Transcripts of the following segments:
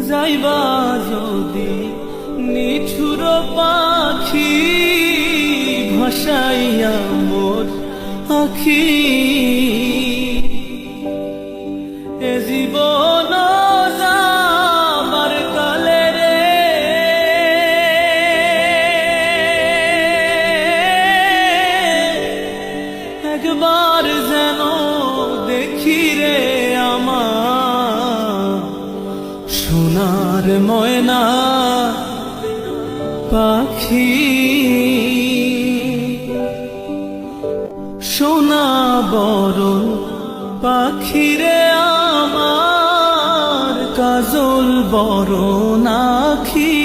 যাইবা যদি নিঠুর পাখি ভাসাইয়া মোর আখি, এ জীবন যাবার কালে রে একবার যেন দেখি রে আমার সোনার ময়না পাখি। সোনা বরণ পাখি রে আমার কাজল বরণ আখি।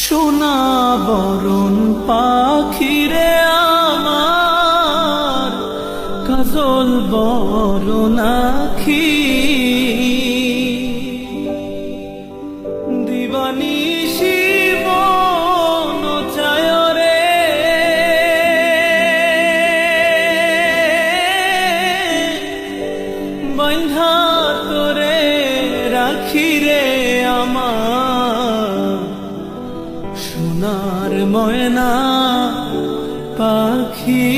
সোনা বরণ পাখি রে আমার কাজল বরণ আখি। দিবানিশি মন চায় রে বন্ধা তোরে রাখি রে আমার সোনার ময়না পাখি।